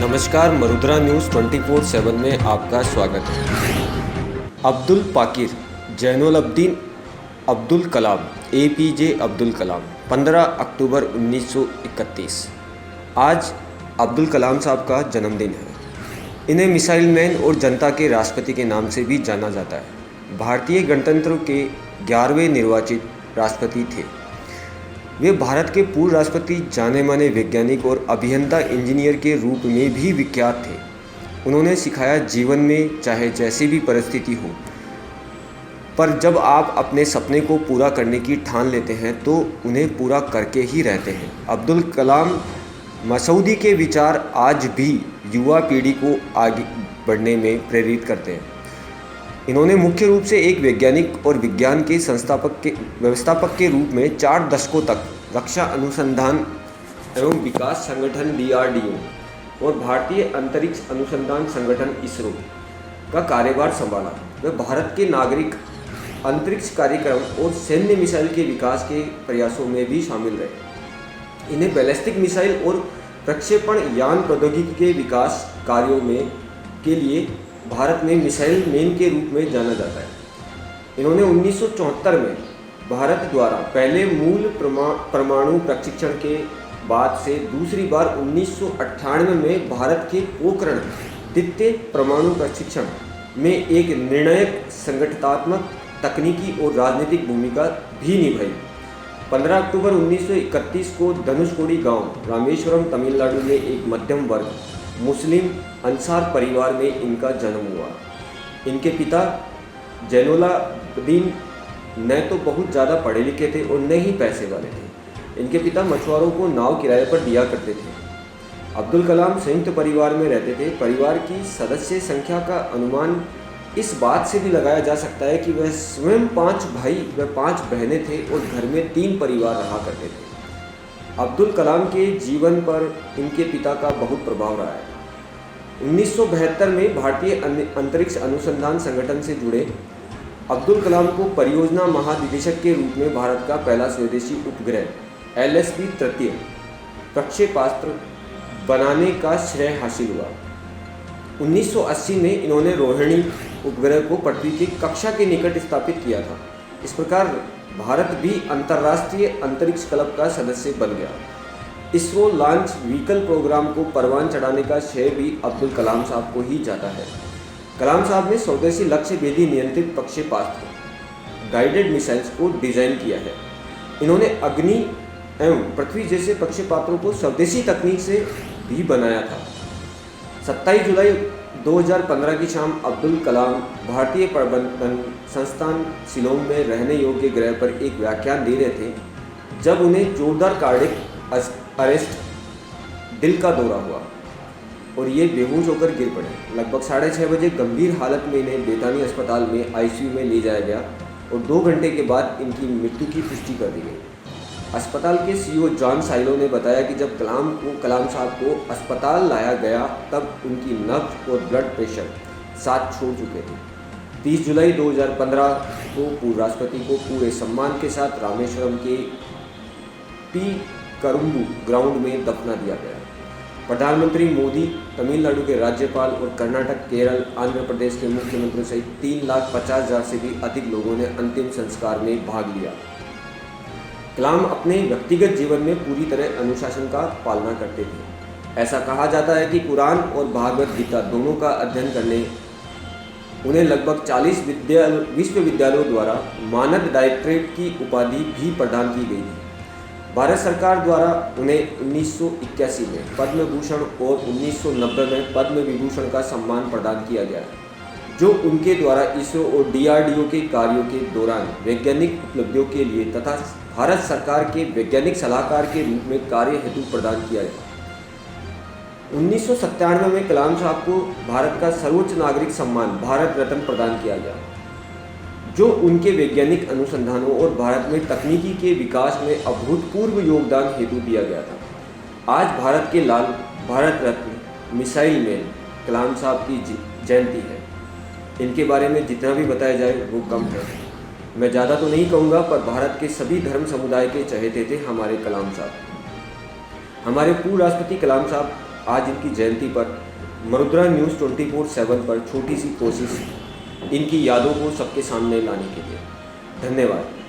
नमस्कार, मरुद्रा न्यूज़ 24/7 में आपका स्वागत है। अब्दुल पाकिर जैनुलब्दीन अब्दुल कलाम APJ अब्दुल कलाम 15 अक्टूबर 1931। आज अब्दुल कलाम साहब का जन्मदिन है। इन्हें मिसाइल मैन और जनता के राष्ट्रपति के नाम से भी जाना जाता है। भारतीय गणतंत्र के 11वें निर्वाचित राष्ट्रपति थे। वे भारत के पूर्व राष्ट्रपति, जाने माने वैज्ञानिक और अभियंता इंजीनियर के रूप में भी विख्यात थे। उन्होंने सिखाया, जीवन में चाहे जैसी भी परिस्थिति हो, पर जब आप अपने सपने को पूरा करने की ठान लेते हैं तो उन्हें पूरा करके ही रहते हैं। अब्दुल कलाम मसूदी के विचार आज भी युवा पीढ़ी को आगे बढ़ने में प्रेरित करते हैं। इन्होंने मुख्य रूप से एक वैज्ञानिक और विज्ञान के व्यवस्थापक के रूप में 4 दशकों तक रक्षा अनुसंधान एवं विकास संगठन DRDO और भारतीय अंतरिक्ष अनुसंधान संगठन ISRO का कार्यभार संभाला। वे भारत के नागरिक अंतरिक्ष कार्यक्रम और सैन्य मिसाइल के विकास के प्रयासों में भी शामिल रहे। इन्हें बैलिस्टिक मिसाइल और प्रक्षेपण यान प्रौद्योगिकी के विकास कार्यों के लिए भारत में मिसाइल मैन के रूप में जाना जाता है। इन्होंने 1974 में भारत द्वारा पहले मूल परमाणु प्रशिक्षण के बाद से दूसरी बार 1998 में भारत के पोखरण द्वितीय परमाणु प्रशिक्षण में एक निर्णायक संगठनात्मक, तकनीकी और राजनीतिक भूमिका भी निभाई। 15 अक्टूबर 1931 को धनुषकोडी गांव, रामेश्वरम, तमिलनाडु में एक मध्यम वर्ग मुस्लिम अंसार परिवार में इनका जन्म हुआ। इनके पिता जैनुलब्दीन न तो बहुत ज़्यादा पढ़े लिखे थे और न ही पैसे वाले थे। इनके पिता मछुआरों को नाव किराए पर दिया करते थे। अब्दुल कलाम संयुक्त परिवार में रहते थे। परिवार की सदस्य संख्या का अनुमान इस बात से भी लगाया जा सकता है कि वह स्वयं 5 भाई व 5 बहनें थे और घर में 3 परिवार रहा करते थे। अब्दुल कलाम के जीवन पर इनके पिता का बहुत प्रभाव रहा है। 1972 में भारतीय अंतरिक्ष अनुसंधान संगठन से जुड़े अब्दुल कलाम को परियोजना महानिदेशक के रूप में भारत का पहला स्वदेशी उपग्रह LSB तृतीय प्रक्षेपास्त्र बनाने का श्रेय हासिल हुआ। 1980 में इन्होंने रोहिणी उपग्रह को पृथ्वी की कक्षा के निकट स्थापित किया था। इस प्रकार भारत भी अंतर्राष्ट्रीय अंतरिक्ष क्लब का सदस्य बन गया। ISRO लॉन्च व्हीकल प्रोग्राम को परवान चढ़ाने का श्रेय भी अब्दुल कलाम साहब को ही जाता है। कलाम साहब ने स्वदेशी लक्ष्य भेदी नियंत्रित प्रक्षेपास्त्र गाइडेड मिसाइल्स को डिज़ाइन किया है। इन्होंने अग्नि एवं पृथ्वी जैसे प्रक्षेपास्त्रों को स्वदेशी तकनीक से भी बनाया था। 27 जुलाई 2015 की शाम अब्दुल कलाम भारतीय प्रबंधन संस्थान शिलोंग में रहने योग्य ग्रह पर एक व्याख्यान दे रहे थे, जब उन्हें जोरदार कार्डियक अरेस्ट, दिल का दौरा हुआ और ये बेहोश होकर गिर पड़े। लगभग 6:30 बजे गंभीर हालत में इन्हें बेतानी अस्पताल में ICU में ले जाया गया और 2 घंटे के बाद इनकी मृत्यु की पुष्टि कर दी गई। अस्पताल के CEO जॉन साइलो ने बताया कि जब कलाम साहब को अस्पताल लाया गया तब उनकी नब्ज और ब्लड प्रेशर साथ छोड़ चुके थे। 30 जुलाई 2015 को पूर्व राष्ट्रपति को पूरे सम्मान के साथ रामेश्वरम के P करुम्बू ग्राउंड में दफना दिया गया। प्रधानमंत्री मोदी, तमिलनाडु के राज्यपाल और कर्नाटक, केरल, आंध्र प्रदेश के मुख्यमंत्री सहित 3,50,000 से भी अधिक लोगों ने अंतिम संस्कार में भाग लिया। कलाम अपने व्यक्तिगत जीवन में पूरी तरह अनुशासन का पालना करते थे। ऐसा कहा जाता है कि कुरान और भागवत गीता दोनों का अध्ययन करने उन्हें लगभग 40 विश्वविद्यालयों द्वारा मानद डॉक्टरेट की उपाधि भी प्रदान की गई थी। भारत सरकार द्वारा उन्हें 1981 में पद्म भूषण और 1990 में पद्म विभूषण का सम्मान प्रदान किया गया, जो उनके द्वारा ISRO और DRDO के कार्यों के दौरान वैज्ञानिक उपलब्धियों के लिए तथा भारत सरकार के वैज्ञानिक सलाहकार के रूप में कार्य हेतु प्रदान किया गया। 1997 में कलाम साहब को भारत का सर्वोच्च नागरिक सम्मान भारत रत्न प्रदान किया गया, जो उनके वैज्ञानिक अनुसंधानों और भारत में तकनीकी के विकास में अभूतपूर्व योगदान हेतु दिया गया था। आज भारत के लाल, भारत रत्न, मिसाइल मैन कलाम साहब की जयंती है। इनके बारे में जितना भी बताया जाए वो कम है। मैं ज़्यादा तो नहीं कहूँगा, पर भारत के सभी धर्म समुदाय के चहेते थे हमारे कलाम साहब। हमारे पूर्व राष्ट्रपति कलाम साहब आज इनकी जयंती पर मरुद्रा न्यूज़ 24/7 पर छोटी सी कोशिश इनकी यादों को सबके सामने लाने के लिए। धन्यवाद।